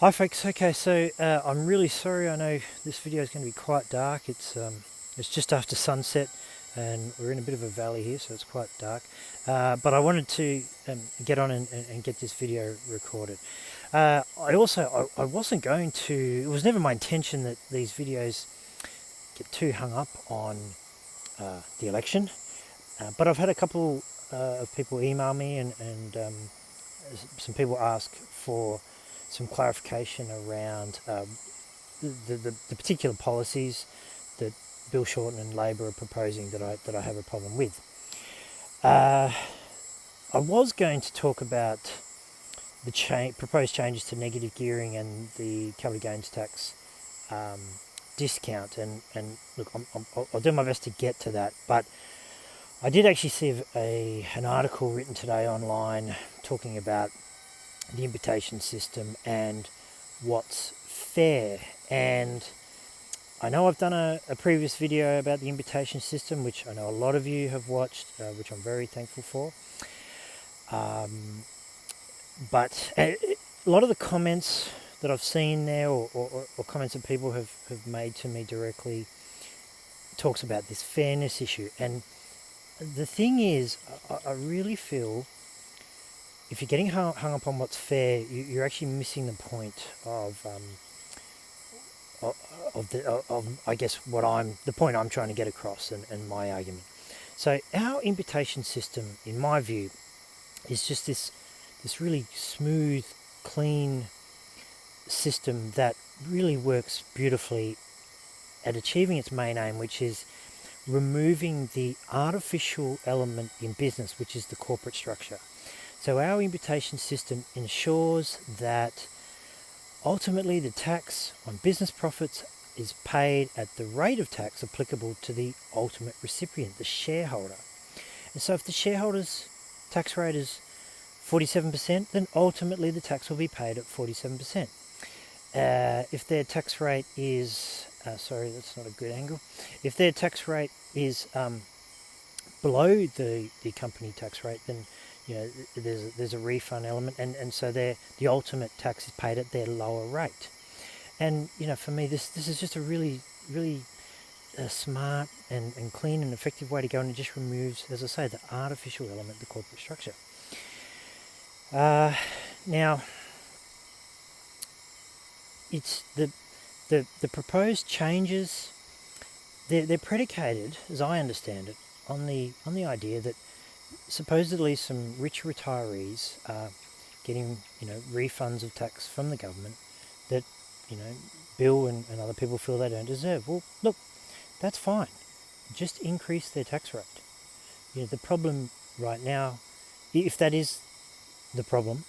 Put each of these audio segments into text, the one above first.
Hi folks, okay, so I'm really sorry. I know this video is going to be quite dark. It's just after sunset and we're in a bit of a valley here, so it's quite dark. But I wanted to get on and get this video recorded. I wasn't going to, it was never my intention that these videos get too hung up on the election. But I've had a couple of people email me and some people ask for some clarification around the particular policies that Bill Shorten and Labor are proposing that I have a problem with. I was going to talk about the proposed changes to negative gearing and the capital gains tax discount, and look, I'll do my best to get to that, but I did actually see an article written today online talking about the imputation system and what's fair. And I know I've done a previous video about the imputation system, which I know a lot of you have watched, which I'm very thankful for. But a lot of the comments that I've seen there, or comments that people have made to me directly, talks about this fairness issue. And the thing is, I really feel if you're getting hung up on what's fair, you're actually missing the point of I guess the point I'm trying to get across and my argument. So our imputation system, in my view, is just this really smooth, clean system that really works beautifully at achieving its main aim, which is removing the artificial element in business, which is the corporate structure. So our imputation system ensures that ultimately the tax on business profits is paid at the rate of tax applicable to the ultimate recipient, the shareholder. And so if the shareholder's tax rate is 47%, then ultimately the tax will be paid at 47%. If their tax rate is, sorry, that's not a good angle. If their tax rate is below the company tax rate, then there's a refund element, and so the ultimate tax is paid at their lower rate. And for me, this is just a really smart and clean and effective way to go, and it just removes, as I say, the artificial element, the corporate structure. Now, it's the proposed changes. They're predicated, as I understand it, on the idea that supposedly some rich retirees are getting refunds of tax from the government that Bill and other people feel they don't deserve. Well, look, that's fine. Just increase their tax rate. The problem right now, if that is the problem,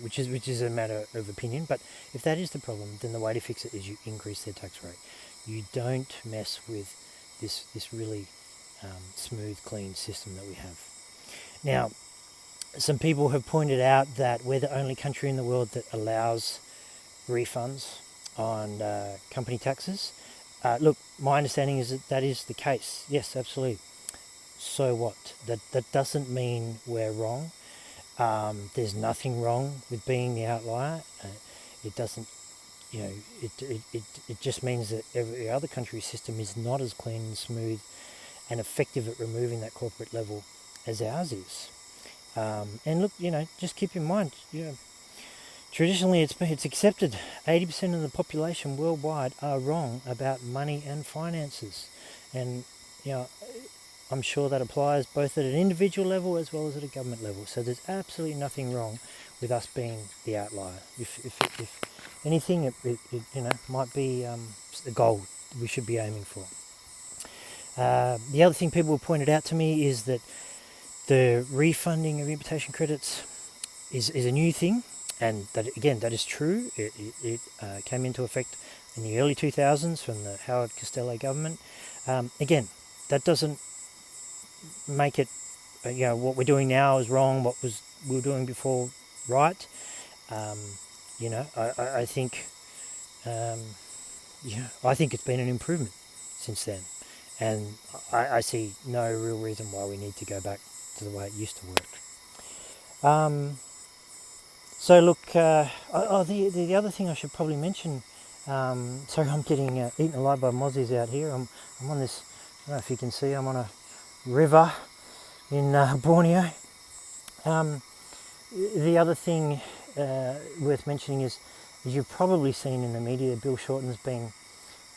which is a matter of opinion, but if that is the problem, then the way to fix it is you increase their tax rate. You don't mess with this really smooth, clean system that we have. Now, some people have pointed out that we're the only country in the world that allows refunds on company taxes. Look, my understanding is that is the case. Yes, absolutely. So what? That doesn't mean we're wrong. There's nothing wrong with being the outlier. It doesn't, it just means that every other country's system is not as clean and smooth and effective at removing that corporate level as ours is. And look, just keep in mind, traditionally it's accepted 80% of the population worldwide are wrong about money and finances. And, I'm sure that applies both at an individual level as well as at a government level. So there's absolutely nothing wrong with us being the outlier. If anything, it might be the goal we should be aiming for. The other thing people pointed out to me is that the refunding of imputation credits is a new thing, and that is true. It came into effect in the early 2000s from the Howard Costello government. Again, that doesn't make it, what we're doing now is wrong, what we were doing before right. I think I think it's been an improvement since then, and I see no real reason why we need to go back to the way it used to work. So look, the other thing I should probably mention, sorry I'm getting eaten alive by mozzies out here. I'm on this, I don't know if you can see, I'm on a river in Borneo. The other thing worth mentioning is you've probably seen in the media, Bill Shorten's been,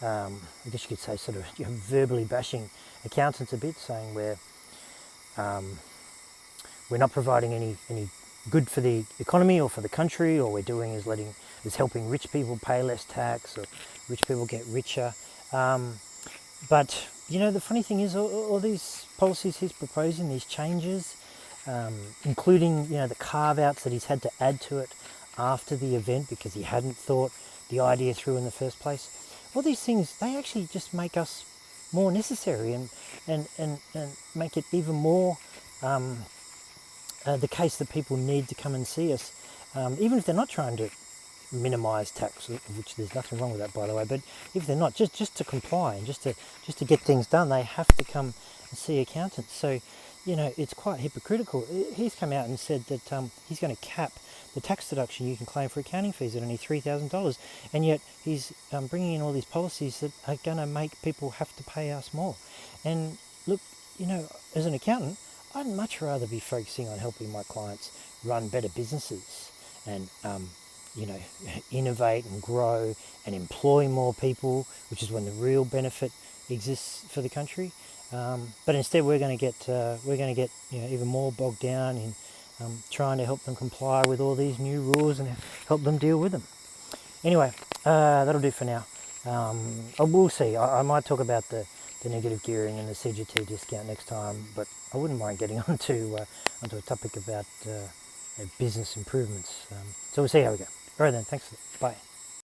I guess you could say, sort of verbally bashing accountants a bit, saying we're not providing any good for the economy or for the country. All we're doing is helping rich people pay less tax, or rich people get richer. But the funny thing is, all these policies he's proposing, these changes, including the carve-outs that he's had to add to it after the event because he hadn't thought the idea through in the first place. All these things, they actually just make us more necessary and make it even more the case that people need to come and see us, even if they're not trying to minimise tax, which there's nothing wrong with that, by the way. But if they're not, just to comply and just to get things done, they have to come and see accountants. So, it's quite hypocritical. He's come out and said that he's going to cap the tax deduction you can claim for accounting fees at only $3,000, and yet he's bringing in all these policies that are going to make people have to pay us more. And look, as an accountant, I'd much rather be focusing on helping my clients run better businesses and innovate and grow and employ more people, which is when the real benefit exists for the country. But instead, we're going to get even more bogged down in trying to help them comply with all these new rules and help them deal with them. Anyway, that'll do for now. We'll see. I might talk about the negative gearing and the CGT discount next time, but I wouldn't mind getting onto a topic about business improvements. So we'll see how we go. All right then, thanks. Bye.